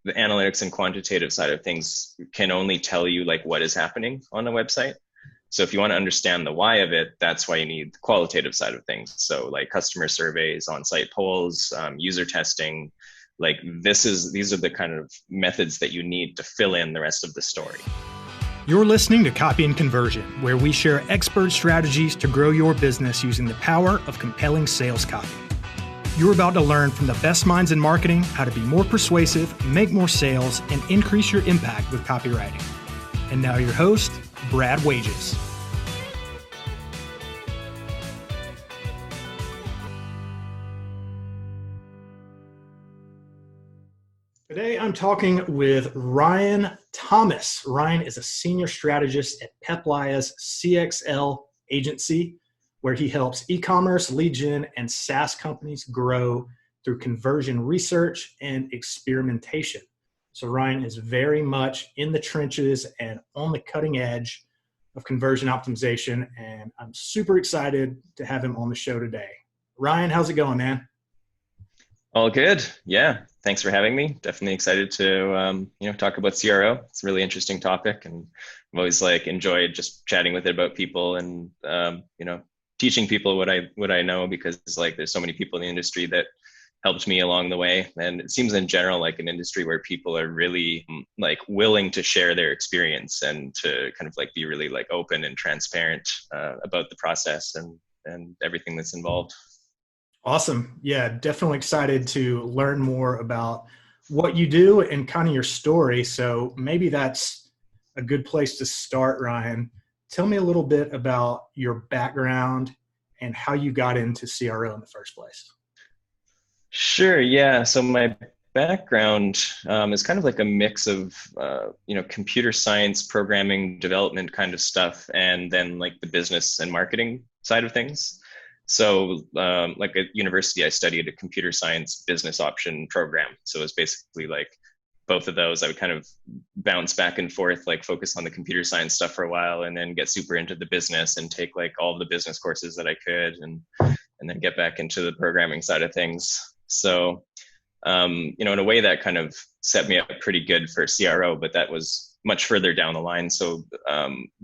the analytics and quantitative side of things can only tell you like what is happening on a website. So if you want to understand the why of it, that's why you need the qualitative side of things. So like customer surveys, on-site polls, user testing, like these are the kind of methods that you need to fill in the rest of the story. You're listening to Copy and Conversion, where we share expert strategies to grow your business using the power of compelling sales copy. You're about to learn from the best minds in marketing how to be more persuasive, make more sales, and increase your impact with copywriting. And now your host, Brad Wages. Today, I'm talking with Ryan Thomas. Ryan is a senior strategist at Peplaya's CXL Agency, where he helps e-commerce, lead gen, and SaaS companies grow through conversion research and experimentation. So Ryan is very much in the trenches and on the cutting edge of conversion optimization, and I'm super excited to have him on the show today. Ryan, how's it going, man? All good. Yeah. Thanks for having me. Definitely excited to, talk about CRO. It's a really interesting topic, and I've always enjoyed just chatting with it about people and, teaching people what I know, because there's so many people in the industry that helped me along the way. And it seems in general an industry where people are really willing to share their experience and to kind of be really open and transparent about the process and everything that's involved. Awesome. Yeah, definitely excited to learn more about what you do and kind of your story. So maybe that's a good place to start, Ryan. Tell me a little bit about your background and how you got into CRO in the first place. Sure. Yeah. So my background is kind of a mix of, computer science, programming, development kind of stuff, and then the business and marketing side of things. So at university, I studied a computer science business option program. So it was basically both of those. I would kind of bounce back and forth, focus on the computer science stuff for a while, and then get super into the business and take all the business courses that I could, and then get back into the programming side of things. So, in a way that kind of set me up pretty good for CRO, but that was much further down the line. So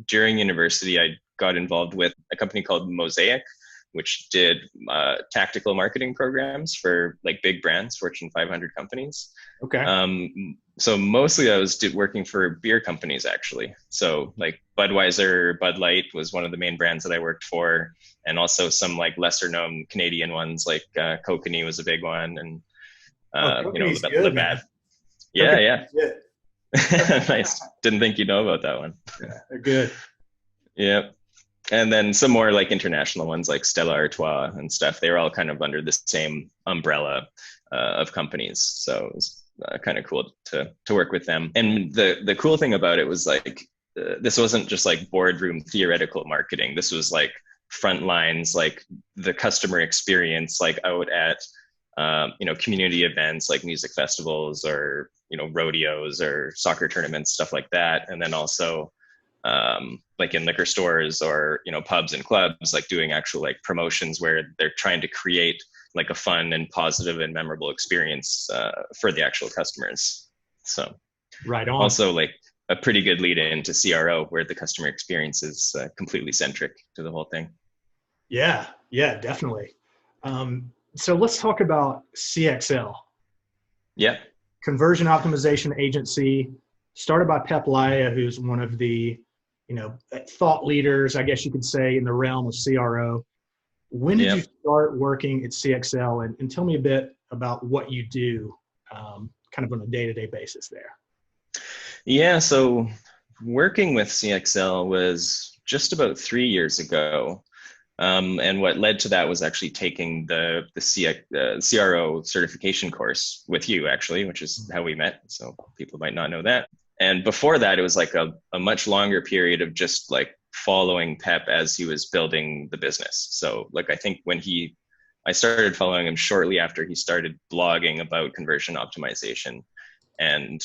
during university, I got involved with a company called Mosaic, which did tactical marketing programs for big brands, Fortune 500 companies. Okay. So mostly I was working for beer companies, actually. So Budweiser, Bud Light was one of the main brands that I worked for, and also some lesser known Canadian ones Kokanee was a big one, and Labatt. Yeah. Nice. Didn't think you'd know about that one. Yeah, they're good. Yeah. And then some more international ones like Stella Artois and stuff. They were all kind of under the same umbrella of companies. So it was kind of cool to work with them. And the cool thing about it was this wasn't just boardroom theoretical marketing. This was front lines, the customer experience, out at community events like music festivals or rodeos or soccer tournaments, stuff like that. And then also in liquor stores or pubs and clubs, doing actual promotions where they're trying to create a fun and positive and memorable experience for the actual customers. So right on. Also a pretty good lead into CRO, where the customer experience is completely centric to the whole thing. Yeah, definitely. So let's talk about CXL. Yeah. Conversion Optimization Agency, started by Peplaya, who's one of the thought leaders, I guess you could say, in the realm of CRO. When did you start working at CXL, and tell me a bit about what you do kind of on a day-to-day basis there? Yeah, so working with CXL was just about 3 years ago. And what led to that was actually taking the CRO certification course with you, actually, which is how we met. So people might not know that. And before that, it was a much longer period of just following Pep as he was building the business. So I think I started following him shortly after he started blogging about conversion optimization, and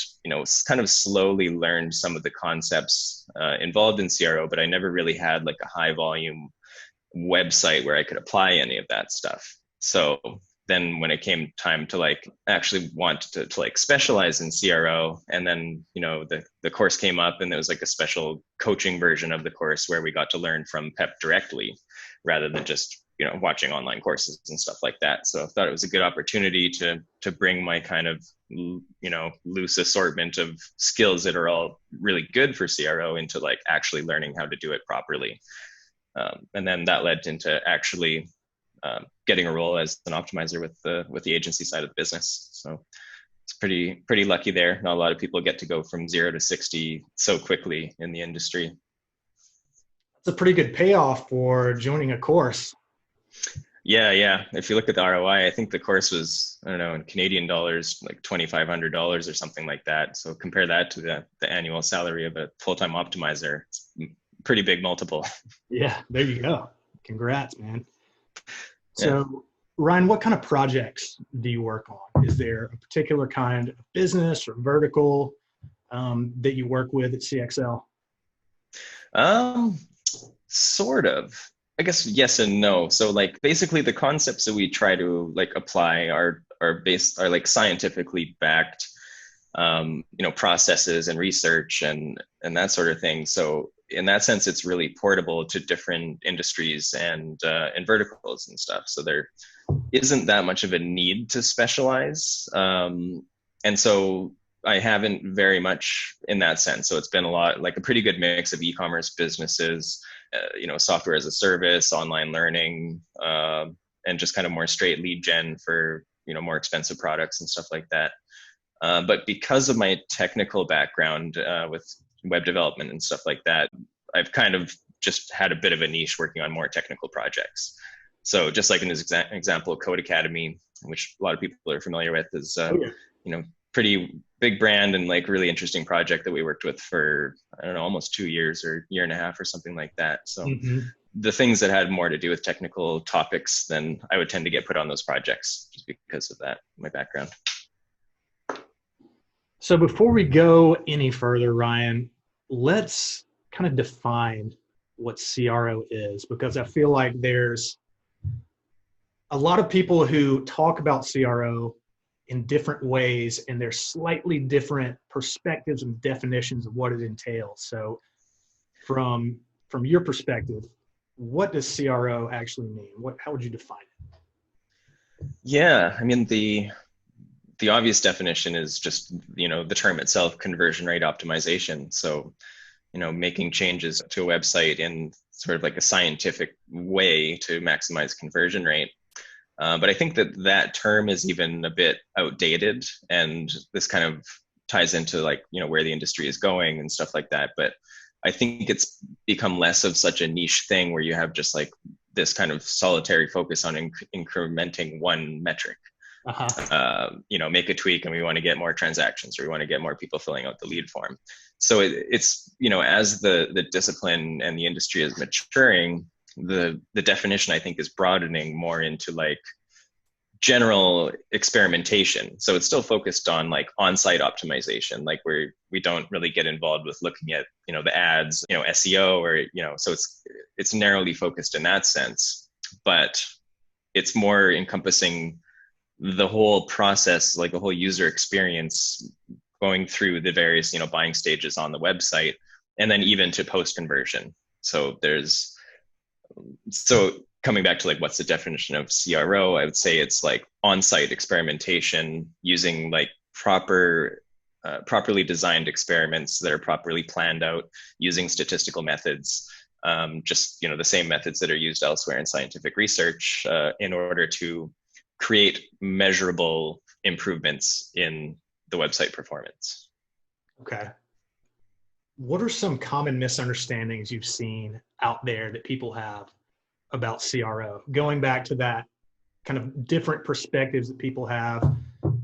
kind of slowly learned some of the concepts involved in CRO, but I never really had a high volume website where I could apply any of that stuff. So then when it came time to like actually want to like specialize in CRO, and then the course came up, and there was like a special coaching version of the course where we got to learn from PEP directly rather than just watching online courses and stuff like that. So I thought it was a good opportunity to bring my kind of loose assortment of skills that are all really good for CRO into like actually learning how to do it properly. And then that led into actually getting a role as an optimizer with the agency side of the business. So it's pretty lucky there. Not a lot of people get to go from 0 to 60 so quickly in the industry. It's a pretty good payoff for joining a course. Yeah. If you look at the ROI, I think the course was, I don't know, in Canadian dollars, like $2,500 or something like that. So compare that to the annual salary of a full-time optimizer. It's a pretty big multiple. Yeah, there you go. Congrats, man. Yeah. So, Ryan, what kind of projects do you work on? Is there a particular kind of business or vertical that you work with at CXL? Sort of. I guess yes and no. So like basically the concepts that we try to like apply are like scientifically backed processes and research and that sort of thing. So in that sense, it's really portable to different industries and verticals and stuff. So there isn't that much of a need to specialize. And so I haven't very much in that sense. So it's been a lot, like a pretty good mix of e-commerce businesses, software as a service, online learning, and just kind of more straight lead gen for, more expensive products and stuff like that. But because of my technical background with web development and stuff like that, I've kind of just had a bit of a niche working on more technical projects. So just like in this example, Code Academy, which a lot of people are familiar with, is pretty big brand and like really interesting project that we worked with for, I don't know, almost 2 years or year and a half or something like that. So the things that had more to do with technical topics, then I would tend to get put on those projects just because of that, my background. So before we go any further, Ryan, let's kind of define what CRO is, because I feel like there's a lot of people who talk about CRO in different ways, and there's slightly different perspectives and definitions of what it entails. So from your perspective, what does CRO actually mean? How would you define it? Yeah, I mean, the obvious definition is just, the term itself, conversion rate optimization. So, making changes to a website in sort of like a scientific way to maximize conversion rate. But I think that term is even a bit outdated, and this kind of ties into like, where the industry is going and stuff like that. But I think it's become less of such a niche thing where you have just like this kind of solitary focus on incrementing one metric. Make a tweak and we want to get more transactions, or we want to get more people filling out the lead form. So it's, as the discipline and the industry is maturing, the definition I think is broadening more into like general experimentation. So it's still focused on like on-site optimization, like where we don't really get involved with looking at, the ads, SEO, or, so it's narrowly focused in that sense, but it's more encompassing the whole process, like the whole user experience going through the various, buying stages on the website, and then even to post-conversion. So coming back to like, what's the definition of CRO? I would say it's like on-site experimentation using like properly designed experiments that are properly planned out using statistical methods, just, the same methods that are used elsewhere in scientific research, in order to create measurable improvements in the website performance. Okay. What are some common misunderstandings you've seen out there that people have about CRO? Going back to that kind of different perspectives that people have.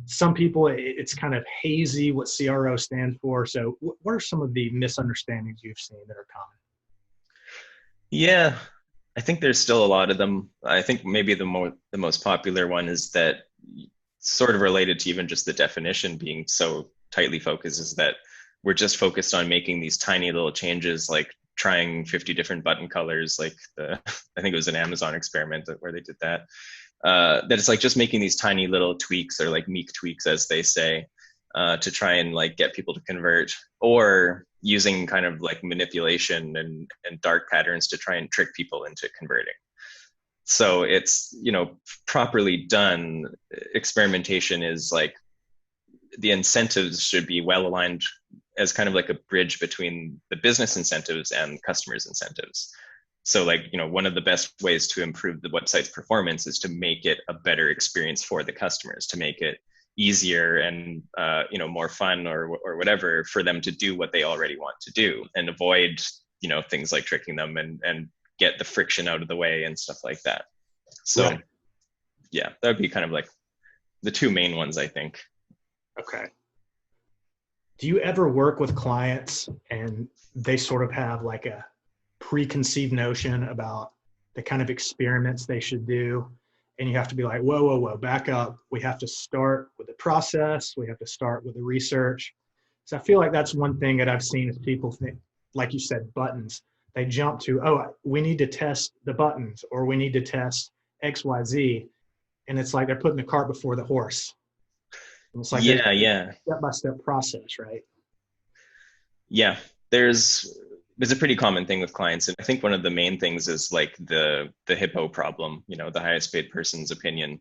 Some people, it's kind of hazy what CRO stands for. So what are some of the misunderstandings you've seen that are common? Yeah, I think there's still a lot of them. I think maybe the most popular one is that, sort of related to even just the definition being so tightly focused, is that we're just focused on making these tiny little changes, like trying 50 different button colors, like I think it was an Amazon experiment where they did that. that it's like just making these tiny little tweaks, or like meek tweaks, as they say, to try and like get people to convert, or using kind of like manipulation and dark patterns to try and trick people into converting. So it's, properly done experimentation is like, the incentives should be well aligned as kind of like a bridge between the business incentives and customers' incentives. So like, one of the best ways to improve the website's performance is to make it a better experience for the customers, to make it easier and, more fun or whatever for them to do what they already want to do, and avoid, things like tricking them, and get the friction out of the way and stuff like that. So right. Yeah, that would be kind of like the two main ones, I think. Okay. Do you ever work with clients and they sort of have like a preconceived notion about the kind of experiments they should do, and you have to be like, whoa, back up. We have to start with the process. We have to start with the research. So I feel like that's one thing that I've seen is people think, like you said, buttons. They jump to, oh, we need to test the buttons, or we need to test XYZ. And it's like they're putting the cart before the horse. And it's like yeah, step-by-step process, right? Yeah, there's a pretty common thing with clients, and I think one of the main things is like the hippo problem. The highest paid person's opinion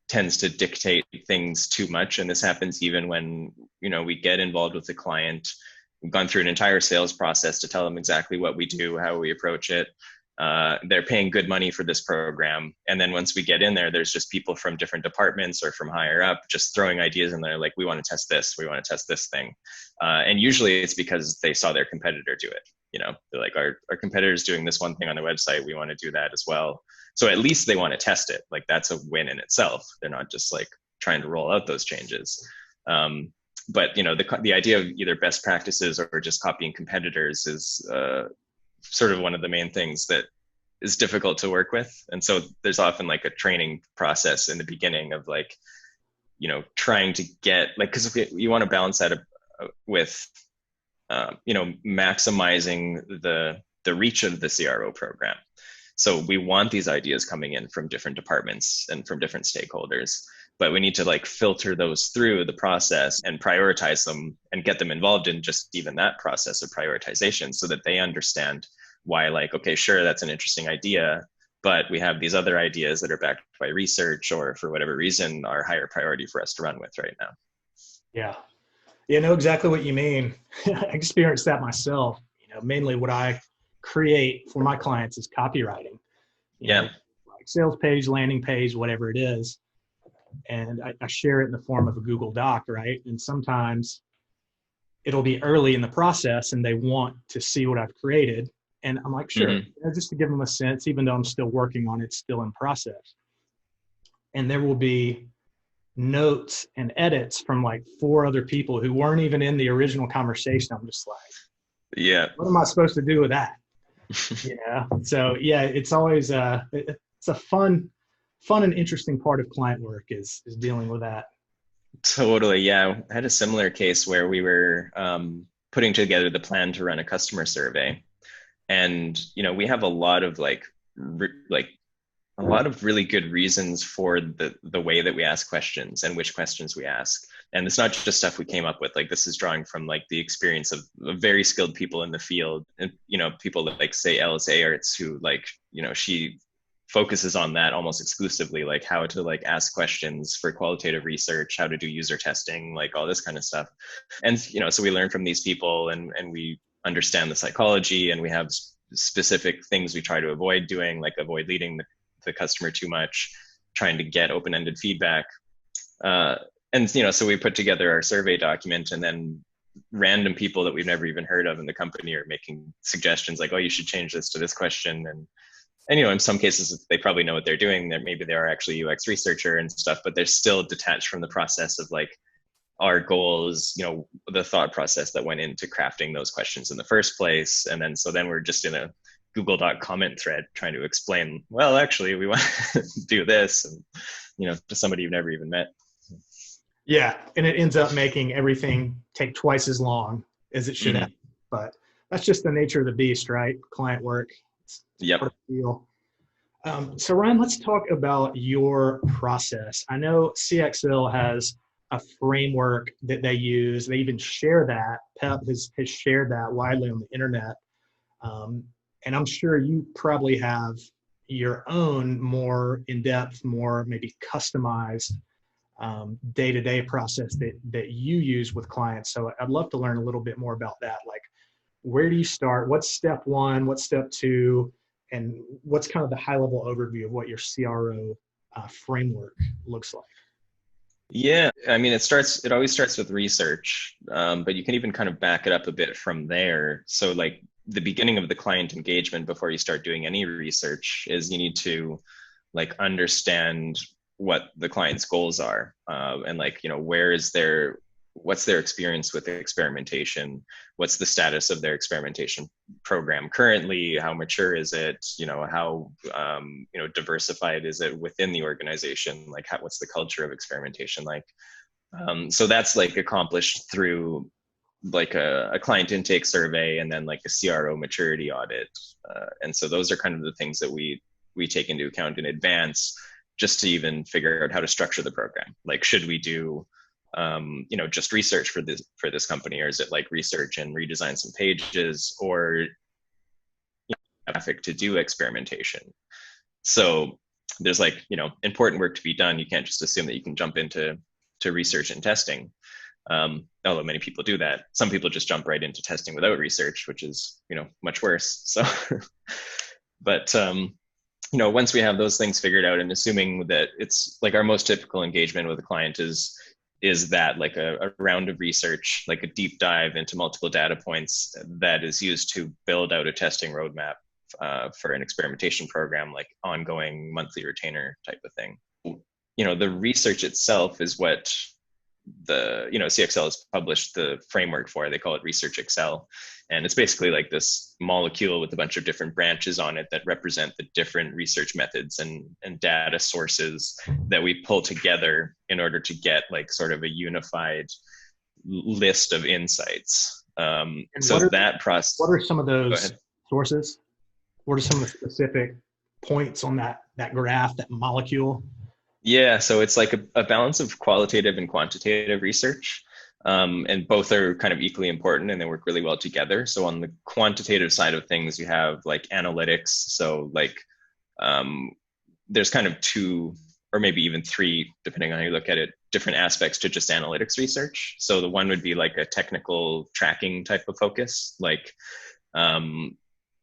tends to dictate things too much, and this happens even when we get involved with the client. We've gone through an entire sales process to tell them exactly what we do, how we approach it. They're paying good money for this program, and then once we get in there, there's just people from different departments or from higher up just throwing ideas in there, like, we want to test this, we want to test this thing, and usually it's because they saw their competitor do it. They're like, our competitor's doing this one thing on their website, we want to do that as well. So at least they want to test it. Like, that's a win in itself. They're not just like trying to roll out those changes. But the idea of either best practices or just copying competitors is sort of one of the main things that is difficult to work with. And so there's often like a training process in the beginning of like, trying to get like, because if you want to balance that with, maximizing the reach of the CRO program. So we want these ideas coming in from different departments and from different stakeholders, but we need to like filter those through the process and prioritize them and get them involved in just even that process of prioritization, so that they understand why, like, okay, sure, that's an interesting idea, but we have these other ideas that are backed by research, or for whatever reason are higher priority for us to run with right now. Yeah. Yeah, I know exactly what you mean. I experienced that myself. Mainly what I create for my clients is copywriting. Like sales page, landing page, whatever it is. And I share it in the form of a Google Doc, right? And sometimes it'll be early in the process and they want to see what I've created. And I'm like, sure, just to give them a sense, even though I'm still working on it, still in process. And there will be notes and edits from like 4 other people who weren't even in the original conversation. I'm just like, yeah, what am I supposed to do with that? So yeah, it's always it's a fun and interesting part of client work is dealing with that. Totally. Yeah, I had a similar case where we were putting together the plan to run a customer survey, and we have a lot of a lot of really good reasons for the way that we ask questions and which questions we ask. And it's not just stuff we came up with. Like, this is drawing from like the experience of very skilled people in the field, and people like, say, Alice Ayerts, who like she focuses on that almost exclusively, like how to like ask questions for qualitative research, how to do user testing, like all this kind of stuff. And so we learn from these people, and we understand the psychology, and we have specific things we try to avoid doing, like avoid leading the customer too much, trying to get open-ended feedback. And so we put together our survey document, and then random people that we've never even heard of in the company are making suggestions like, oh, you should change this to this question. And in some cases they probably know what they're doing. Maybe they are actually UX researcher and stuff, but they're still detached from the process of like our goals, the thought process that went into crafting those questions in the first place. And then we're just in a Google Doc comment thread trying to explain, well, actually we want to do this, and to somebody you've never even met. Yeah, and it ends up making everything take twice as long as it should have. But that's just the nature of the beast, right? Client work. Yep. Part of the deal. So Ryan, let's talk about your process. I know CXL has a framework that they use. They even share that. PEP has shared that widely on the internet. Um, and I'm sure you probably have your own more in-depth, more maybe customized day-to-day process that you use with clients. So I'd love to learn a little bit more about that. Like, where do you start? What's step one? What's step two? And what's kind of the high-level overview of what your CRO framework looks like? Yeah, I mean, it always starts with research, but you can even kind of back it up a bit from there. So, like, the beginning of the client engagement before you start doing any research is you need to like understand what the client's goals are, and like, what's their experience with experimentation, what's the status of their experimentation program currently, how mature is it, how diversified is it within the organization, like what's the culture of experimentation like. So that's like accomplished through like a client intake survey and then like a CRO maturity audit. And so those are kind of the things that we take into account in advance just to even figure out how to structure the program. Like, should we do just research for this company, or is it like research and redesign some pages, or traffic to do experimentation? So there's like important work to be done. You can't just assume that you can jump into research and testing. Although many people do that. Some people just jump right into testing without research, which is much worse. So but once we have those things figured out, and assuming that it's like our most typical engagement with a client is that like a round of research, like a deep dive into multiple data points that is used to build out a testing roadmap for an experimentation program, like ongoing monthly retainer type of thing. The research itself is what the CXL has published the framework for. They call it Research Excel, and it's basically like this molecule with a bunch of different branches on it that represent the different research methods and data sources that we pull together in order to get like sort of a unified list of insights. And So that process. what are some of those sources? What are some of the specific points on that graph, that molecule? Yeah, so it's like a balance of qualitative and quantitative research. And both are kind of equally important and they work really well together. So on the quantitative side of things, you have like analytics. So like there's kind of two or maybe even three, depending on how you look at it, different aspects to just analytics research. So the one would be like a technical tracking type of focus. Like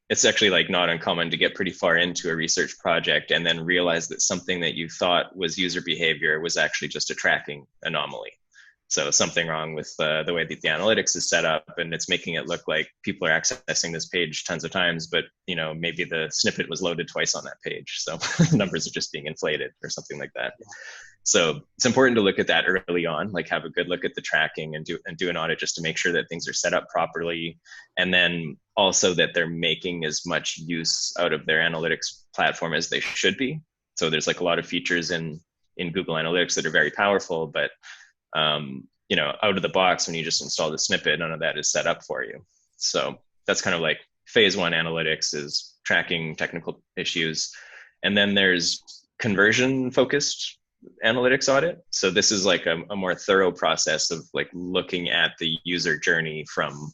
it's actually like not uncommon to get pretty far into a research project and then realize that something that you thought was user behavior was actually just a tracking anomaly. So something wrong with the way that the analytics is set up, and it's making it look like people are accessing this page tons of times, but maybe the snippet was loaded twice on that page. So numbers are just being inflated or something like that. So it's important to look at that early on, like have a good look at the tracking and do an audit just to make sure that things are set up properly. And then also that they're making as much use out of their analytics platform as they should be. So there's like a lot of features in Google Analytics that are very powerful, but out of the box, when you just install the snippet, none of that is set up for you. So that's kind of like phase one analytics is tracking technical issues. And then there's conversion focused analytics audit. So this is like a more thorough process of like looking at the user journey from,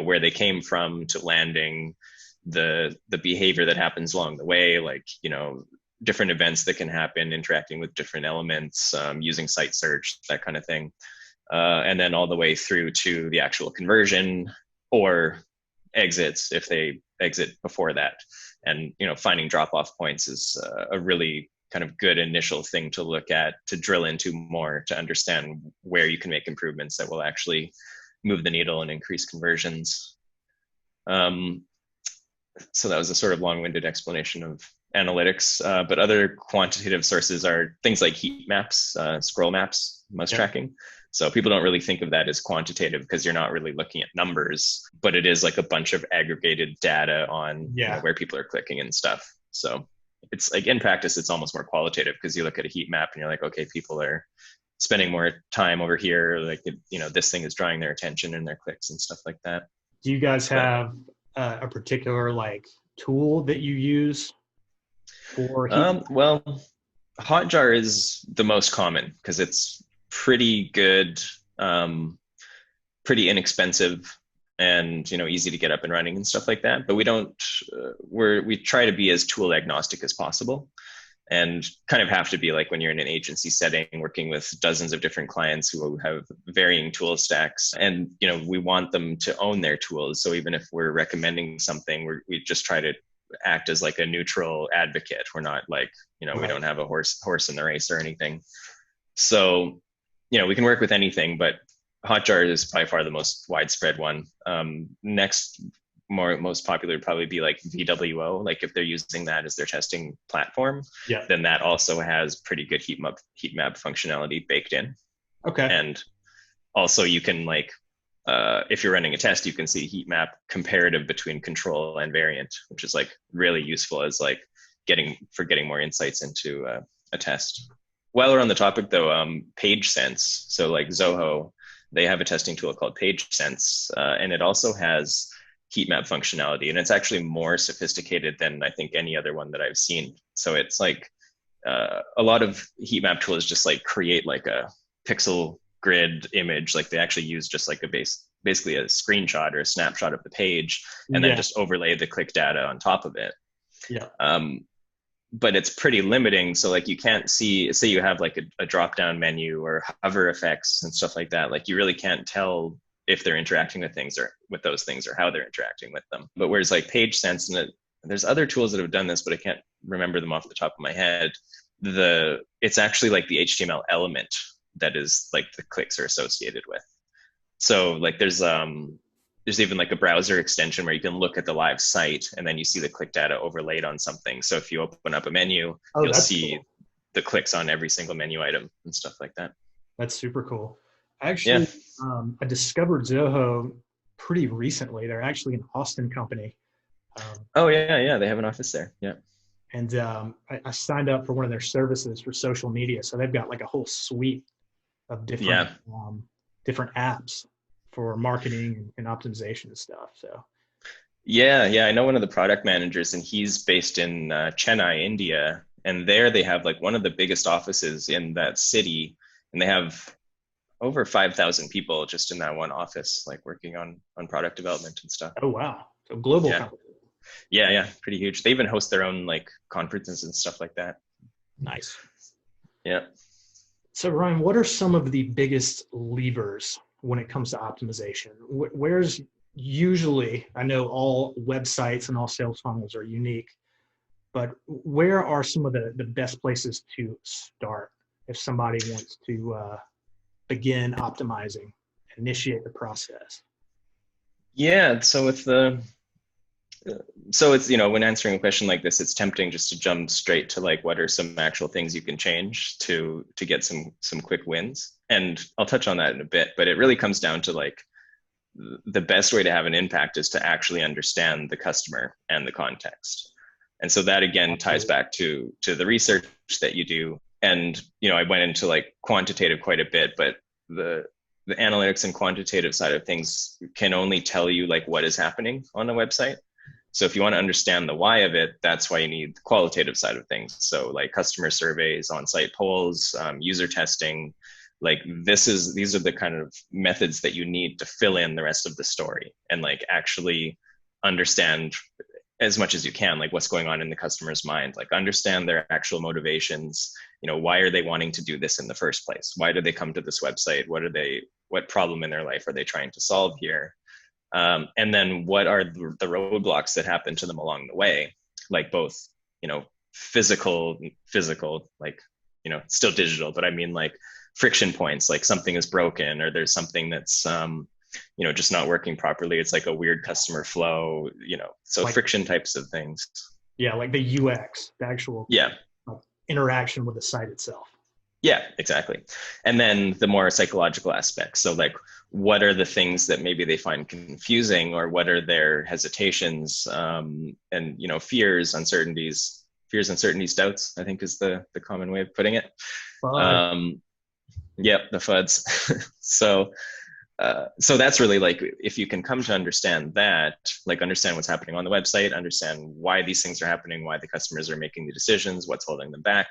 where they came from to landing, the behavior that happens along the way, like, different events that can happen, interacting with different elements, using site search, that kind of thing. And then all the way through to the actual conversion or exits if they exit before that. And, finding drop-off points is a really kind of good initial thing to look at, to drill into more, to understand where you can make improvements that will actually move the needle and increase conversions. So that was a sort of long-winded explanation of analytics, but other quantitative sources are things like heat maps, scroll maps, mouse tracking. So people don't really think of that as quantitative because you're not really looking at numbers, but it is like a bunch of aggregated data on where people are clicking and stuff. So it's like in practice, it's almost more qualitative because you look at a heat map and you're like, okay, people are spending more time over here. Like, this thing is drawing their attention and their clicks and stuff like that. Do you guys have a particular like tool that you use for heat? Well, Hotjar is the most common because it's pretty good, um, pretty inexpensive, and easy to get up and running and stuff like that. But we don't. We try to be as tool agnostic as possible, and kind of have to be like when you're in an agency setting working with dozens of different clients who have varying tool stacks, and we want them to own their tools. So even if we're recommending something, we just try to act as like a neutral advocate. We're not like we Right. don't have a horse in the race or anything. So we can work with anything, but Hotjar is by far the most widespread one. Next, most popular would probably be like VWO. Like if they're using that as their testing platform, Yeah. then that also has pretty good heat map functionality baked in. Okay. And also you can like, if you're running a test, you can see heat map comparative between control and variant, which is like really useful as like getting more insights into a test. While we're on the topic though, PageSense, so like Zoho, they have a testing tool called PageSense, and it also has heat map functionality, and it's actually more sophisticated than I think any other one that I've seen. So it's like a lot of heat map tools just like create like a pixel grid image, like they actually use just like basically a screenshot or a snapshot of the page, and then Yeah. just overlay the click data on top of it. Yeah. But it's pretty limiting. So like you can't see, say you have like a drop down menu or hover effects and stuff like that. Like you really can't tell if they're interacting with things or with those things or how they're interacting with them. But whereas like PageSense there's other tools that have done this, but I can't remember them off the top of my head. It's actually like the HTML element that is like the clicks are associated with. So like there's even like a browser extension where you can look at the live site and then you see the click data overlaid on something. So if you open up a menu, Oh, you'll that's see cool. the clicks on every single menu item and stuff like that. That's super cool. Yeah. Actually, I discovered Zoho pretty recently. They're actually an Austin company. Um, Oh yeah, yeah. They have an office there. Yeah. and I signed up for one of their services for social media. So they've got like a whole suite of Yeah. different apps for marketing and optimization and stuff. So Yeah. Yeah. I know one of the product managers, and he's based in Chennai, India. And there they have like one of the biggest offices in that city. And they have over 5,000 people just in that one office, like working on product development and stuff. oh wow, so global Yeah. company. Yeah. Yeah. Pretty huge. They even host their own like conferences and stuff like that. Nice. Yeah. So Ryan, what are some of the biggest levers when it comes to optimization? Where's usually, I know all websites and all sales funnels are unique, but where are some of the best places to start if somebody wants to begin optimizing, initiate the process? Yeah. So it's, when answering a question like this, it's tempting just to jump straight to like, what are some actual things you can change to get some quick wins? And I'll touch on that in a bit, but it really comes down to like, the best way to have an impact is to actually understand the customer and the context. And so that again ties Absolutely. back to the research that you do. And I went into like quantitative quite a bit, but the analytics and quantitative side of things can only tell you like what is happening on a website. So if you want to understand the why of it, that's why you need the qualitative side of things. So like customer surveys, on-site polls, user testing, like these are the kind of methods that you need to fill in the rest of the story and like actually understand as much as you can, like what's going on in the customer's mind, like understand their actual motivations. Why are they wanting to do this in the first place? Why did they come to this website? What problem in their life are they trying to solve here? And then what are the roadblocks that happen to them along the way? Like both, physical, like, still digital, but I mean like friction points, like something is broken or there's something that's, just not working properly. It's like a weird customer flow, so Like, friction types of things. yeah, like the UX, the actual Yeah. interaction with the site itself. Yeah, exactly. And then the more psychological aspects. So like, what are the things that maybe they find confusing, or what are their hesitations, and fears, uncertainties, doubts, I think is the common way of putting it. But Yep, the FUDs. So So that's really like, if you can come to understand that, like understand what's happening on the website, understand why these things are happening, why the customers are making the decisions, what's holding them back,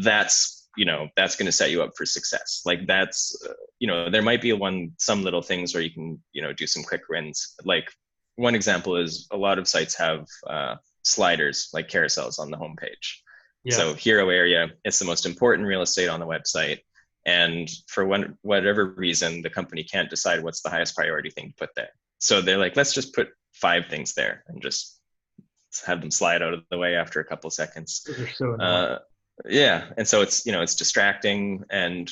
that's, that's going to set you up for success. Like that's, there might be some little things where you can, do some quick wins. Like one example is a lot of sites have sliders, like carousels on the homepage. Yeah. So hero area, it's the most important real estate on the website. And for whatever reason, the company can't decide what's the highest priority thing to put there. So they're like, let's just put 5 things there and just have them slide out of the way after a couple seconds. They're so annoying. Yeah. And so it's, it's distracting. And,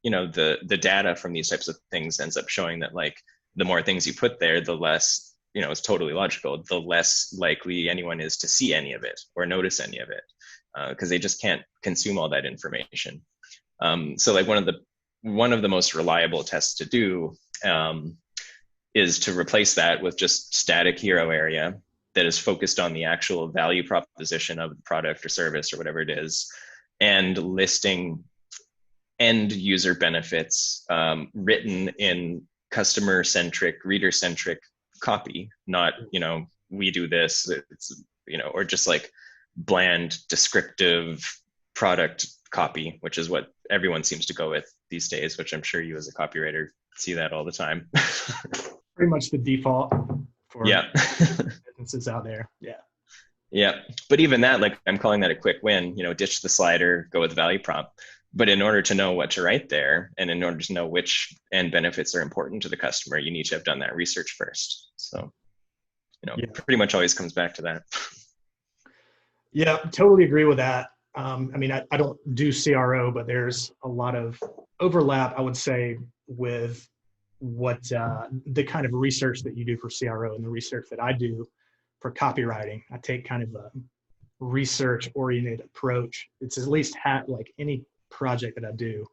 the data from these types of things ends up showing that like the more things you put there, the less, it's totally logical, the less likely anyone is to see any of it or notice any of it, because they just can't consume all that information. So like one of the most reliable tests to do is to replace that with just static hero area that is focused on the actual value proposition of the product or service or whatever it is, and listing end user benefits written in customer-centric, reader-centric copy, not, we do this, it's, or just like bland, descriptive product copy, which is what everyone seems to go with these days, which I'm sure you as a copywriter see that all the time. Pretty much the default for Yeah. businesses out there. Yeah. Yeah. But even that, like I'm calling that a quick win, ditch the slider, go with value prop. But in order to know what to write there, and in order to know which end benefits are important to the customer, you need to have done that research first. So, Yeah. pretty much always comes back to that. Yeah, totally agree with that. I mean, I don't do CRO, but there's a lot of overlap, I would say, with what the kind of research that you do for CRO and the research that I do for copywriting. I take kind of a research-oriented approach. It's at least like any project that I do,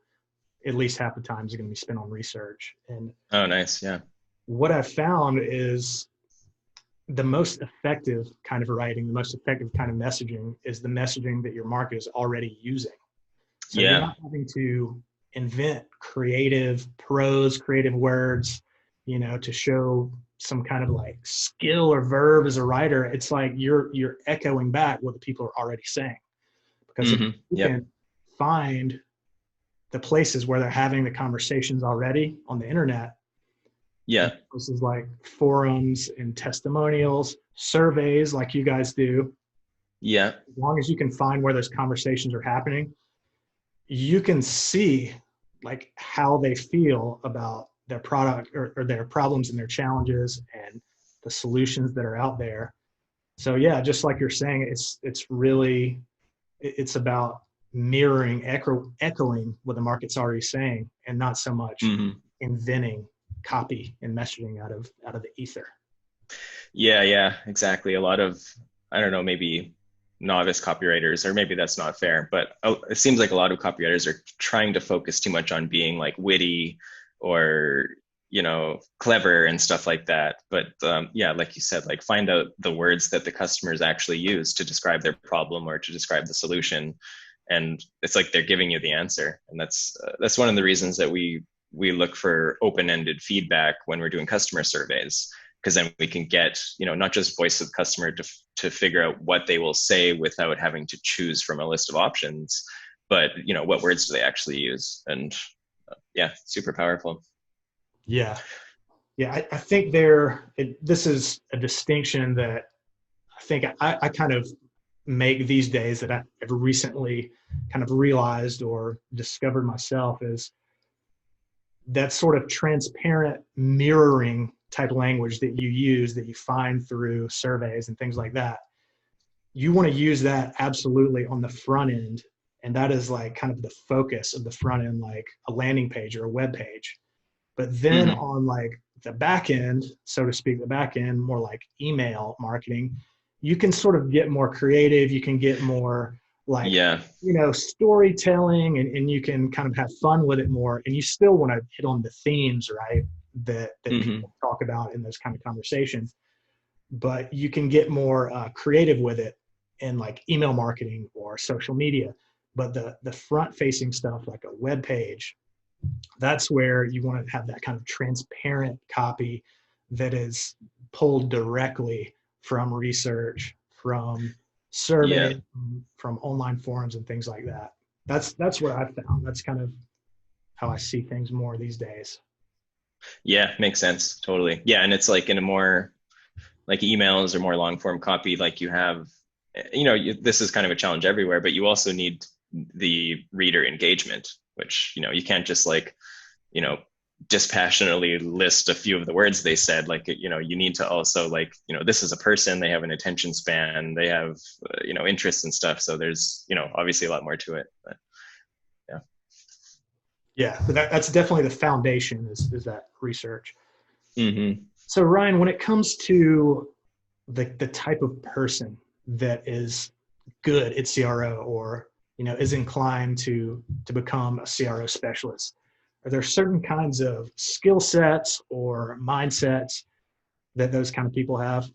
at least half the time is going to be spent on research. And Oh, nice. Yeah. what I've found is the most effective kind of writing, the most effective kind of messaging is the messaging that your market is already using. So you're not having to invent creative prose, creative words, to show some kind of like skill or verb as a writer. It's like you're echoing back what the people are already saying. Because if you can find the places where they're having the conversations already on the internet, places like forums and testimonials, surveys like you guys do. Yeah. As long as you can find where those conversations are happening, you can see like how they feel about their product or their problems and their challenges and the solutions that are out there. So yeah, just like you're saying, it's about mirroring, echoing what the market's already saying, and not so much inventing copy and messaging out of the ether. Yeah, exactly. A lot of, I don't know, maybe novice copywriters, or maybe that's not fair, but it seems like a lot of copywriters are trying to focus too much on being like witty or, clever and stuff like that. But yeah, like you said, like find out the words that the customers actually use to describe their problem or to describe the solution. And it's like they're giving you the answer. And that's one of the reasons that we look for open-ended feedback when we're doing customer surveys, because then we can get, not just voice of the customer to figure out what they will say without having to choose from a list of options, but, what words do they actually use? And yeah, super powerful. Yeah. I think this is a distinction that I think I kind of make these days that I've recently kind of realized or discovered myself, is that sort of transparent mirroring type language that you use, that you find through surveys and things like that. You want to use that absolutely on the front end. And that is like kind of the focus of the front end, like a landing page or a web page. But then on like the back end, so to speak, the back end, more like email marketing, you can sort of get more creative. You can get more like, storytelling, and you can kind of have fun with it more. And you still want to hit on the themes, right, that people talk about in those kind of conversations. But you can get more creative with it in like email marketing or social media. But the front facing stuff like a web page, That's where you want to have that kind of transparent copy that is pulled directly from research, from Yeah. surveys, from online forums and things like that. That's what I've found. That's kind of how I see things more these days. Yeah, makes sense. Totally. Yeah, and it's like in a more like emails or more long form copy, like you have, this is kind of a challenge everywhere, but you also need the reader engagement, which, you can't just like, you know, dispassionately list a few of the words they said. Like, you need to also like, this is a person, they have an attention span, they have, interests and stuff. So there's, obviously a lot more to it, but yeah. Yeah, but that's definitely the foundation is that research. Mm-hmm. So Ryan, when it comes to the type of person that is good at CRO or is inclined to become a CRO specialist, are there certain kinds of skill sets or mindsets that those kind of people have?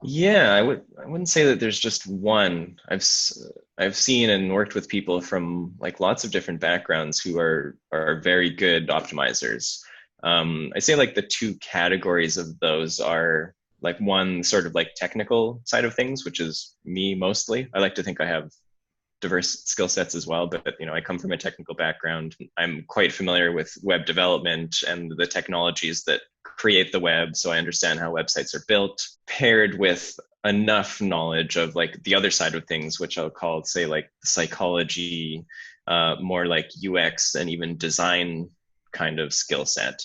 Yeah, I wouldn't say that there's just one. I've seen and worked with people from like lots of different backgrounds who are very good optimizers. I say like the two categories of those are like one sort of like technical side of things, which is me mostly. I like to think I have diverse skill sets as well, but I come from a technical background. I'm quite familiar with web development and the technologies that create the web, so I understand how websites are built, paired with enough knowledge of like the other side of things, which I'll call, say, like psychology, more like UX and even design kind of skill set.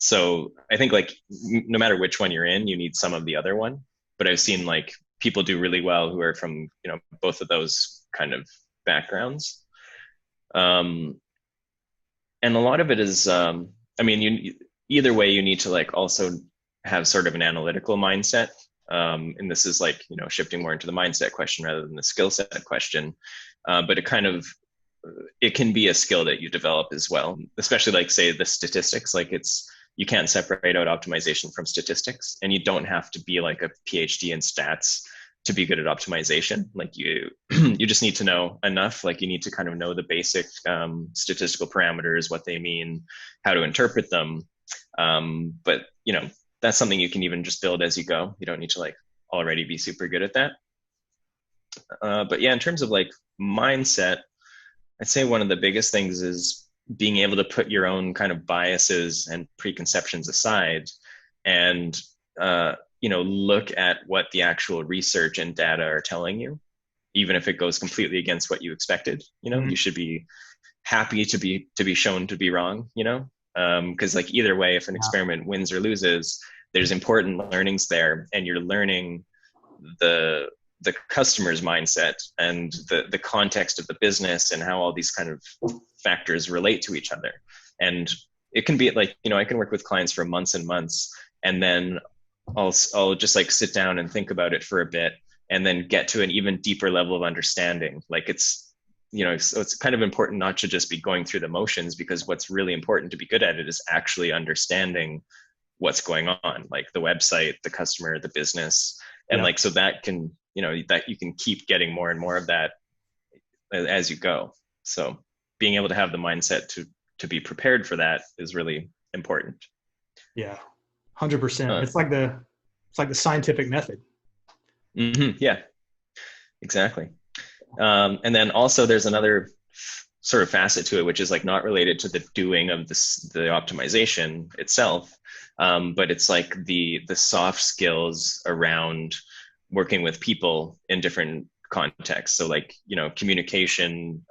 So I think like no matter which one you're in, you need some of the other one. But I've seen like people do really well who are from both of those kind of backgrounds. Um, and a lot of it is, I mean, either way, you need to like also have sort of an analytical mindset. And this is like, shifting more into the mindset question rather than the skill set question. But it can be a skill that you develop as well, especially like say the statistics, like you can't separate out optimization from statistics, and you don't have to be like a PhD in stats to be good at optimization. Like you just need to know enough. Like you need to kind of know the basic statistical parameters, what they mean, how to interpret them. But that's something you can even just build as you go. You don't need to like already be super good at that. But yeah, in terms of like mindset, I'd say one of the biggest things is being able to put your own kind of biases and preconceptions aside and look at what the actual research and data are telling you, even if it goes completely against what you expected. Mm-hmm. You should be happy to be shown to be wrong, because like either way, if an Yeah. experiment wins or loses, there's important learnings there, and you're learning the customer's mindset and the context of the business and how all these kind of factors relate to each other. And it can be like, I can work with clients for months and months, and then I'll just like sit down and think about it for a bit and then get to an even deeper level of understanding. Like so it's kind of important not to just be going through the motions, because what's really important to be good at it is actually understanding what's going on, like the website, the customer, the business. And Yeah. like, so that can, that you can keep getting more and more of that as you go. So being able to have the mindset to be prepared for that is really important. Yeah. 100%. Uh, It's like the scientific method. yeah, exactly. And then also there's another sort of facet to it, which is like not related to the doing of the optimization itself, but it's like the soft skills around working with people in different contexts. So like communication,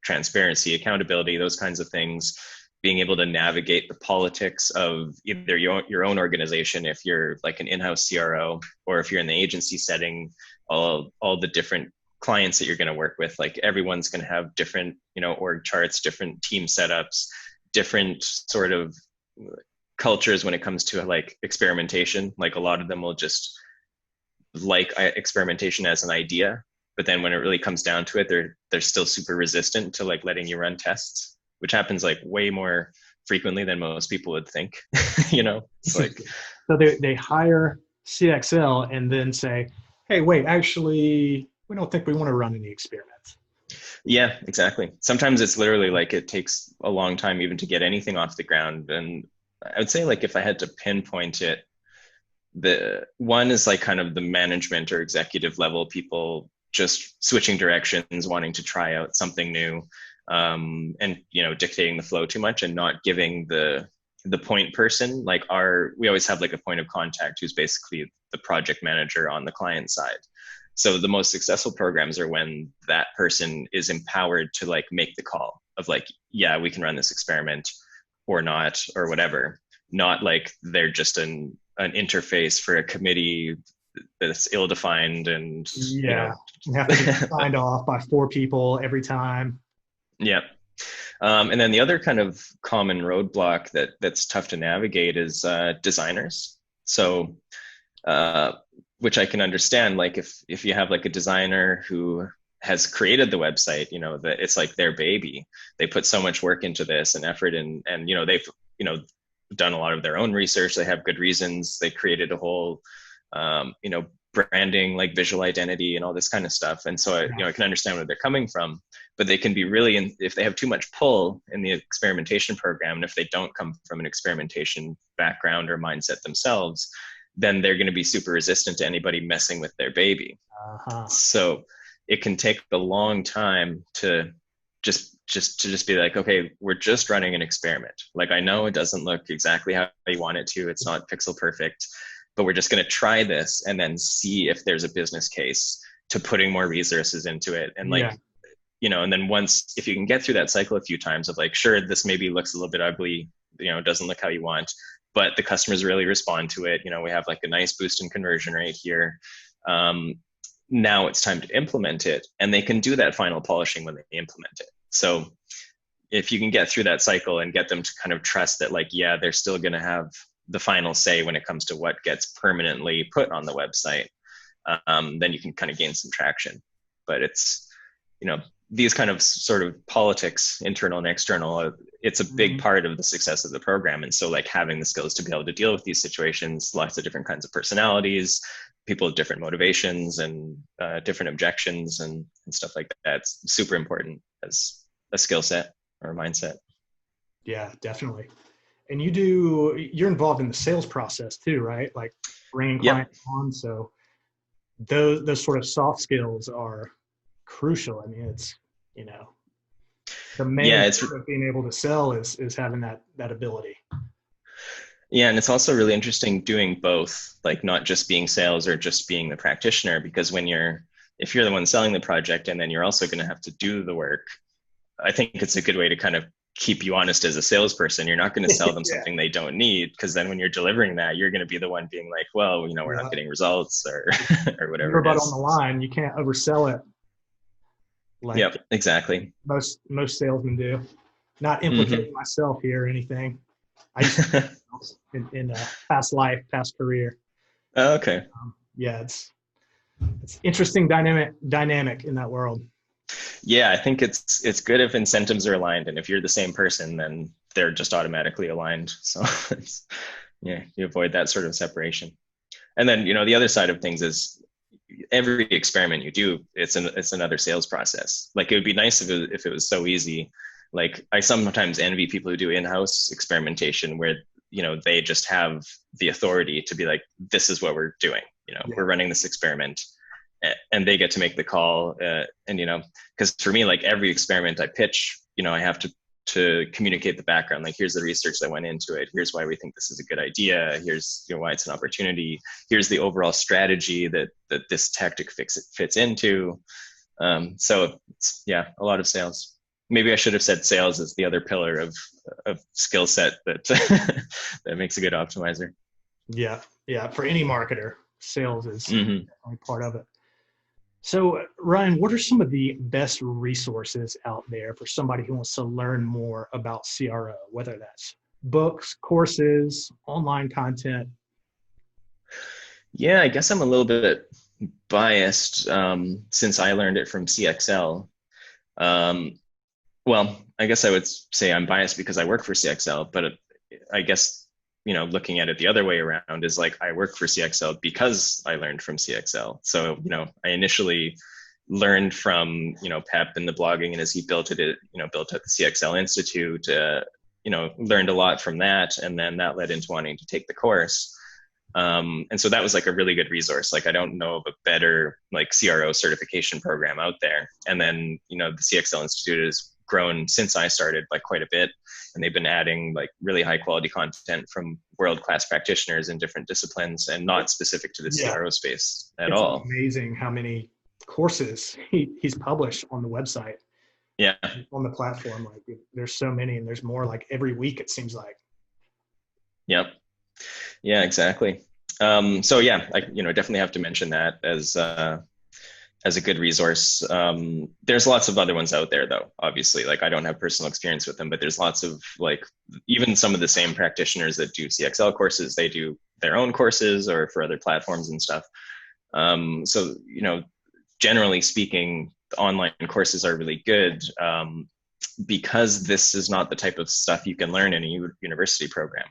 transparency, accountability, those kinds of things. Being able to navigate the politics of either your own organization, if you're like an in-house CRO, or if you're in the agency setting, all the different clients that you're going to work with. Like everyone's going to have different, org charts, different team setups, different sort of cultures when it comes to like experimentation. Like a lot of them will just like experimentation as an idea, but then when it really comes down to it, they're still super resistant to like letting you run tests, which happens like way more frequently than most people would think. It's like, So they hire CXL and then say, hey, wait, actually, we don't think we want to run any experiments. Yeah, exactly. Sometimes it's literally like it takes a long time even to get anything off the ground. And I would say like if I had to pinpoint it, the one is like kind of the management or executive level people just switching directions, wanting to try out something new, and dictating the flow too much and not giving the point person like we always have like a point of contact who's basically the project manager on the client side. So the most successful programs are when that person is empowered to like make the call of like, yeah, we can run this experiment or not or whatever, not like they're just an interface for a committee that's ill-defined and Yeah, you have to get signed off by four people every time. yeah. And then the other kind of common roadblock that's tough to navigate is designers. So which I can understand, like if you have like a designer who has created the website, that it's like their baby, they put so much work into this and effort, and they've you know done a lot of their own research, they have good reasons, they created a whole branding, like visual identity and all this kind of stuff. And so I can understand where they're coming from, but they can be really, if they have too much pull in the experimentation program, and if they don't come from an experimentation background or mindset themselves, then they're going to be super resistant to anybody messing with their baby. Uh-huh. So it can take a long time to just be like, okay, we're just running an experiment. Like, I know it doesn't look exactly how you want it to, it's not pixel perfect, but we're just going to try this and then see if there's a business case to putting more resources into it. And like, and then once, if you can get through that cycle a few times of like, sure, this maybe looks a little bit ugly, doesn't look how you want, but the customers really respond to it. We have like a nice boost in conversion rate here. Now it's time to implement it, and they can do that final polishing when they implement it. So if you can get through that cycle and get them to kind of trust that, like, yeah, they're still going to have the final say when it comes to what gets permanently put on the website, then you can kind of gain some traction. But it's, these kind of sort of politics, internal and external, it's a big part of the success of the program. And so like having the skills to be able to deal with these situations, lots of different kinds of personalities, people with different motivations and different objections and stuff like that, it's super important as a skill set or a mindset. Yeah, definitely. And you're involved in the sales process too, right? Like bringing Yep. clients on. So those sort of soft skills are crucial. I mean, it's, the main Yeah, part of being able to sell is having that ability. yeah, and it's also really interesting doing both, like not just being sales or just being the practitioner, because if you're the one selling the project and then you're also going to have to do the work, I think it's a good way to kind of keep you honest as a salesperson. You're not going to sell them Yeah. something they don't need, because then when you're delivering that, you're going to be the one being like, well, we're not Yeah. getting results or or whatever You're it about on the is. line. You can't oversell it like Yep, exactly. most salesmen do. Not Hmm. implicating myself here or anything. I used to in a past life, past career. Okay. Yeah, it's interesting dynamic in that world. Yeah, I think it's good if incentives are aligned, and if you're the same person, then they're just automatically aligned. So yeah, you avoid that sort of separation. And then the other side of things is every experiment you do, it's another sales process. Like, it would be nice if it was so easy. Like, I sometimes envy people who do in-house experimentation where they just have the authority to be like, this is what we're doing. Yeah, We're running this experiment, and they get to make the call. And because for me, like every experiment I pitch, I have to communicate the background. Like, here's the research that went into it. Here's why we think this is a good idea. Here's why it's an opportunity. Here's the overall strategy that this tactic fits into. So it's, yeah, a lot of sales. Maybe I should have said sales as the other pillar of skill set that that makes a good optimizer. yeah, yeah. For any marketer, sales is Mm-hmm. definitely part of it. So, Ryan, what are some of the best resources out there for somebody who wants to learn more about CRO, whether that's books, courses, online content? Yeah, I guess I'm a little bit biased since I learned it from CXL. Um, well, I guess I would say I'm biased because I work for CXL, but I guess, looking at it the other way around is like I work for CXL because I learned from CXL. So, I initially learned from, Pep and the blogging, and as he built it, built at the CXL Institute, learned a lot from that. And then that led into wanting to take the course. And so that was like a really good resource. Like, I don't know of a better like CRO certification program out there. And then, the CXL Institute has grown since I started like quite a bit. And they've been adding like really high quality content from world-class practitioners in different disciplines and not specific to the CRO space at it's all. Amazing how many courses he's published on the website. Yeah. On the platform. Like, there's so many, and there's more like every week, it seems like. Yep. Yeah, exactly. So yeah, I definitely have to mention that as a good resource. There's lots of other ones out there though, obviously. Like, I don't have personal experience with them, but there's lots of like, even some of the same practitioners that do CXL courses, they do their own courses or for other platforms and stuff. So, generally speaking, online courses are really good, because this is not the type of stuff you can learn in a university program.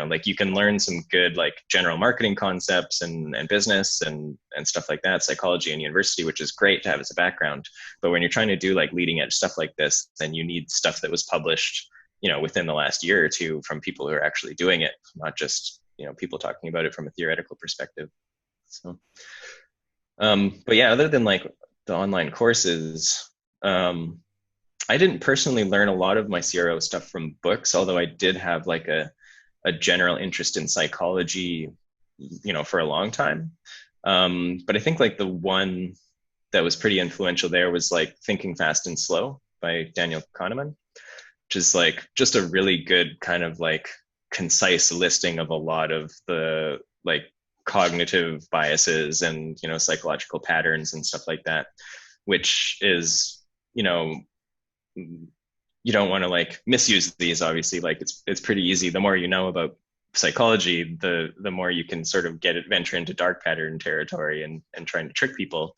Like, you can learn some good like general marketing concepts and business and stuff like that, psychology in university, which is great to have as a background. But when you're trying to do like leading edge stuff like this, then you need stuff that was published, within the last year or two from people who are actually doing it, not just, people talking about it from a theoretical perspective. So, but yeah, other than like the online courses, I didn't personally learn a lot of my CRO stuff from books, although I did have like a general interest in psychology, for a long time. But I think like the one that was pretty influential there was like Thinking Fast and Slow by Daniel Kahneman, which is like just a really good kind of like concise listing of a lot of the like cognitive biases and, psychological patterns and stuff like that, which is, you don't want to like misuse these, obviously. Like, it's pretty easy. The more you know about psychology, the more you can sort of venture into dark pattern territory and trying to trick people.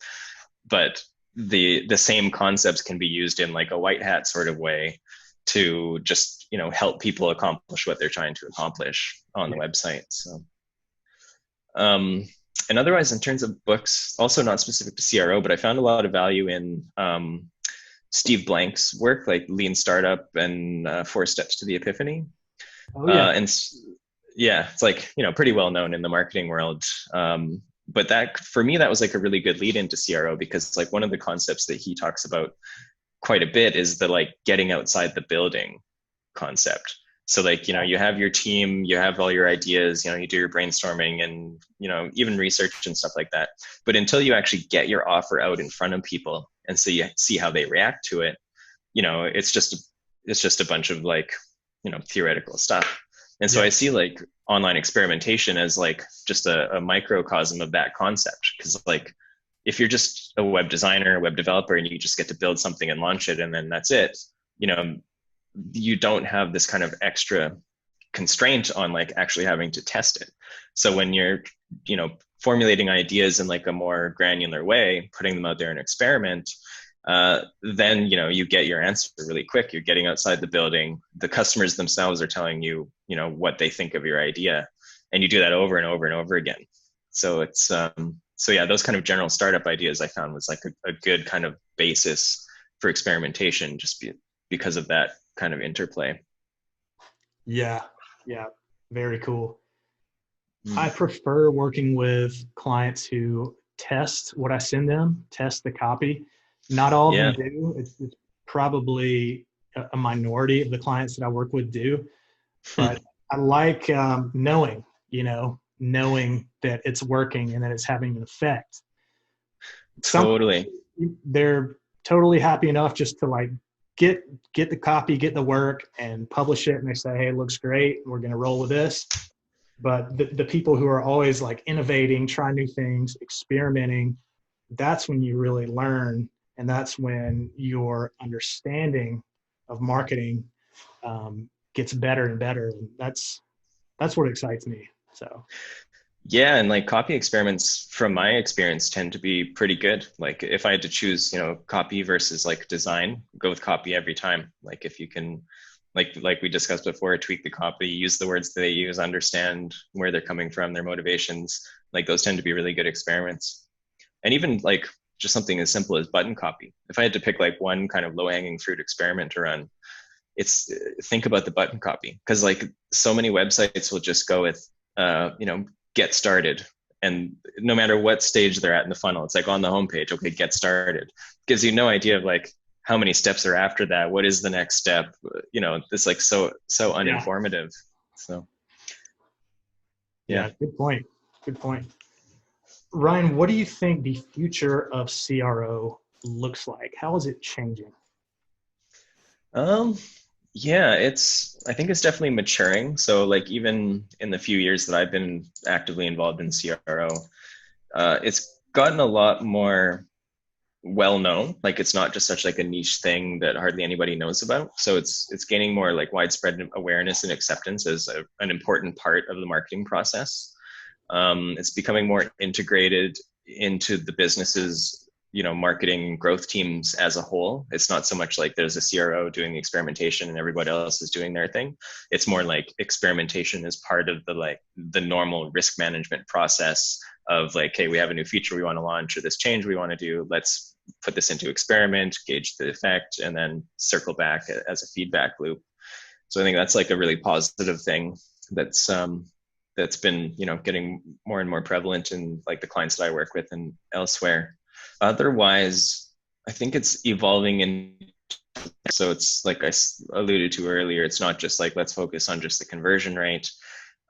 But the same concepts can be used in like a white hat sort of way to just, help people accomplish what they're trying to accomplish on the website. So, and otherwise, in terms of books, also not specific to CRO, but I found a lot of value in, Steve Blank's work, like Lean Startup and 4 Steps to the Epiphany. Oh yeah. And yeah, it's like, pretty well known in the marketing world. But that, for me, that was like a really good lead into CRO, because like one of the concepts that he talks about quite a bit is the like getting outside the building concept. So like, you have your team, you have all your ideas, you do your brainstorming and, even research and stuff like that. But until you actually get your offer out in front of people and so you see how they react to it, it's just a bunch of like, theoretical stuff. And so I see like online experimentation as like just a microcosm of that concept. Because like, if you're just a web designer, a web developer, and you just get to build something and launch it, and then that's it, you don't have this kind of extra constraint on like actually having to test it. So when you're, formulating ideas in like a more granular way, putting them out there in experiment, then, you get your answer really quick. You're getting outside the building. The customers themselves are telling you, what they think of your idea. And you do that over and over and over again. So it's, so yeah, those kind of general startup ideas I found was like a good kind of basis for experimentation, just because of that kind of interplay. Yeah. Very cool. I prefer working with clients who test what I send them, test the copy. Not all of them do. It's probably a minority of the clients that I work with do. But I like knowing that it's working and that it's having an effect. Totally. They're totally happy enough just to like get the copy, get the work, and publish it. And they say, hey, it looks great. We're going to roll with this. But the people who are always like innovating, trying new things, experimenting, that's when you really learn. And that's when your understanding of marketing gets better and better. And that's what excites me. So. Yeah. And like copy experiments, from my experience, tend to be pretty good. Like if I had to choose, copy versus like design, go with copy every time. Like if you can, like we discussed before, tweak the copy, use the words that they use, understand where they're coming from, their motivations, like those tend to be really good experiments. And even like just something as simple as button copy. If I had to pick like one kind of low hanging fruit experiment to run, it's think about the button copy, because like so many websites will just go with get started, and no matter what stage they're at in the funnel, it's like on the homepage, okay, get started, gives you no idea of like how many steps are after that, what is the next step, it's like so uninformative. So Yeah, good point. Ryan, what do you think the future of CRO looks like? How is it changing? Yeah, I think it's definitely maturing. So like even in the few years that I've been actively involved in CRO, it's gotten a lot more well known. Like it's not just such like a niche thing that hardly anybody knows about. So it's gaining more like widespread awareness and acceptance as an important part of the marketing process. It's becoming more integrated into the business's marketing growth teams as a whole. It's not so much like there's a CRO doing the experimentation and everybody else is doing their thing. It's more like experimentation is part of the normal risk management process of like, hey, we have a new feature we want to launch or this change we want to do. Let's put this into experiment, gauge the effect, and then circle back as a feedback loop. So I think that's like a really positive thing that's been getting more and more prevalent in like the clients that I work with and elsewhere. Otherwise, I think it's evolving so it's like I alluded to earlier, it's not just like let's focus on just the conversion rate.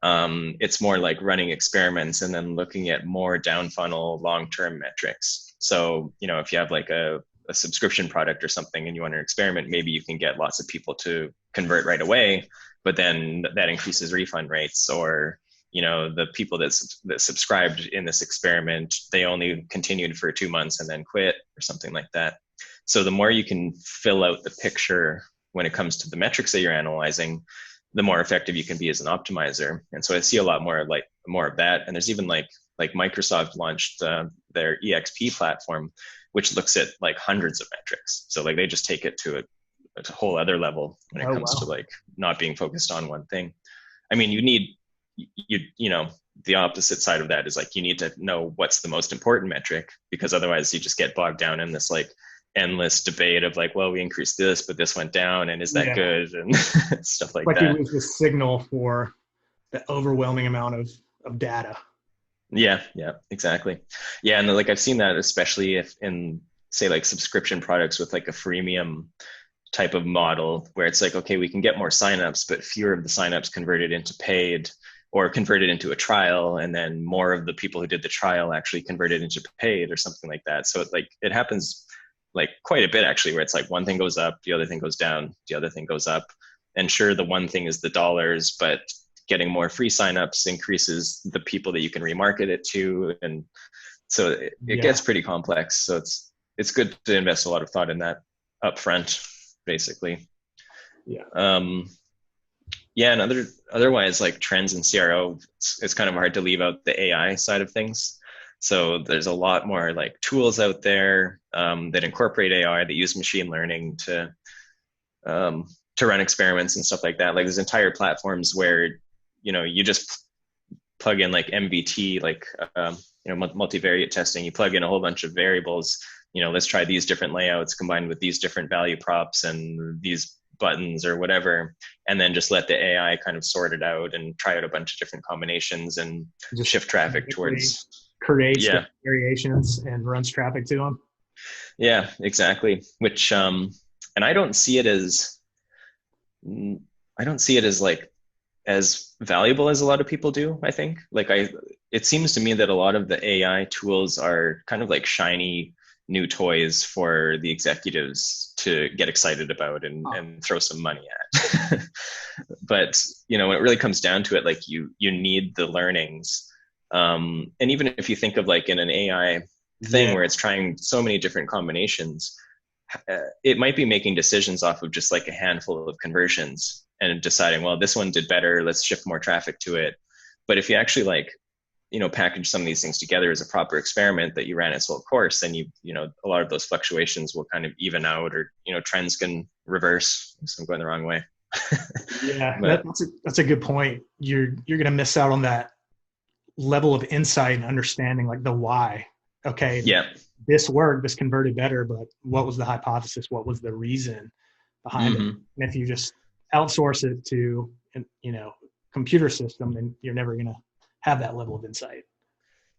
It's more like running experiments and then looking at more down funnel long-term metrics. So if you have like a subscription product or something and you want to experiment, maybe you can get lots of people to convert right away, but then that increases refund rates. Or the people that subscribed in this experiment, they only continued for 2 months and then quit or something like that. So the more you can fill out the picture when it comes to the metrics that you're analyzing, the more effective you can be as an optimizer. And so I see a lot more of that. And there's even like Microsoft launched their EXP platform, which looks at like hundreds of metrics. So like they just take it to a whole other level when it comes to like not being focused on one thing. I mean, the opposite side of that is like you need to know what's the most important metric, because otherwise you just get bogged down in this like endless debate of like, well, we increased this, but this went down, and is that good, and stuff like that. You lose the signal for the overwhelming amount of data. Yeah, exactly. Yeah, and like I've seen that especially if in say like subscription products with like a freemium type of model where it's like, okay, we can get more signups, but fewer of the signups converted into paid or converted into a trial, and then more of the people who did the trial actually converted into paid or something like that. So it happens like quite a bit actually, where it's like one thing goes up, the other thing goes down, the other thing goes up. And sure, the one thing is the dollars, but getting more free signups increases the people that you can remarket it to. And so it gets pretty complex. So it's good to invest a lot of thought in that upfront, basically. And otherwise, like trends in CRO, it's kind of hard to leave out the AI side of things. So there's a lot more like tools out there that incorporate AI, that use machine learning to run experiments and stuff like that. Like there's entire platforms where you just plug in like MVT, like multivariate testing. You plug in a whole bunch of variables. Let's try these different layouts combined with these different value props and these buttons or whatever, and then just let the AI kind of sort it out and try out a bunch of different combinations and just shift traffic towards creates variations and runs traffic to them. Yeah, exactly. Which and I don't see it as like as valuable as a lot of people do. I think it seems to me that a lot of the AI tools are kind of like shiny new toys for the executives to get excited about and throw some money at. But when it really comes down to it, like you need the learnings. And even if you think of like in an AI thing where it's trying so many different combinations, it might be making decisions off of just like a handful of conversions and deciding, well, this one did better, let's shift more traffic to it. But if you actually package some of these things together as a proper experiment that you ran its whole course, then a lot of those fluctuations will kind of even out, or trends can reverse. So I'm going the wrong way. That's a good point. You're going to miss out on that level of insight and understanding, like the why. Okay. Yeah. this worked, this converted better, but what was the hypothesis? What was the reason behind it? Mm-hmm. And if you just outsource it to, computer system, then you're never going to have that level of insight.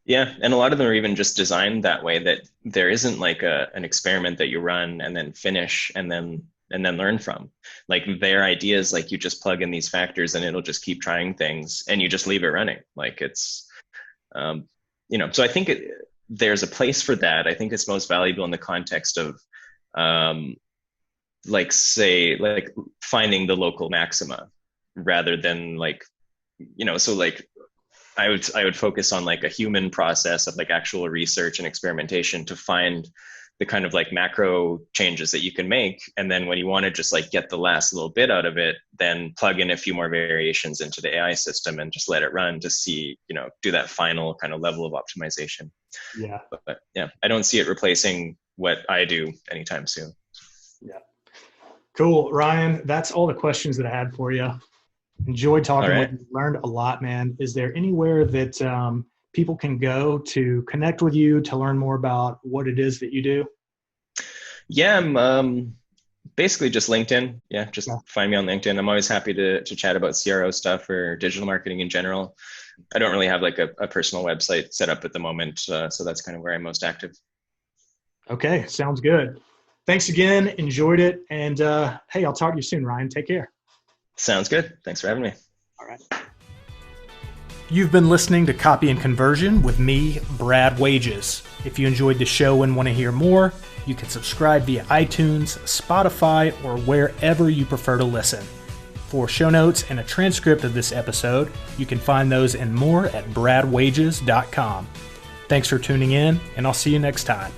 Yeah, and a lot of them are even just designed that way, that there isn't like an experiment that you run and then finish and then learn from. Like their idea is like you just plug in these factors and it'll just keep trying things and you just leave it running. Like it's, so I think there's a place for that. I think it's most valuable in the context of, like finding the local maxima rather than so like I would focus on like a human process of like actual research and experimentation to find the kind of like macro changes that you can make. And then when you want to just like get the last little bit out of it, then plug in a few more variations into the AI system and just let it run to see, do that final kind of level of optimization. Yeah. But yeah, I don't see it replacing what I do anytime soon. Yeah. Cool. Ryan, that's all the questions that I had for you. Enjoyed talking with you. Learned a lot, man. Is there anywhere that people can go to connect with you, to learn more about what it is that you do? Yeah, I'm basically just LinkedIn. Yeah, just find me on LinkedIn. I'm always happy to chat about CRO stuff or digital marketing in general. I don't really have like a personal website set up at the moment, so that's kind of where I'm most active. Okay, sounds good. Thanks again. Enjoyed it. And hey, I'll talk to you soon, Ryan. Take care. Sounds good. Thanks for having me. All right. You've been listening to Copy and Conversion with me, Brad Wages. If you enjoyed the show and want to hear more, you can subscribe via iTunes, Spotify, or wherever you prefer to listen. For show notes and a transcript of this episode, you can find those and more at bradwages.com. Thanks for tuning in, and I'll see you next time.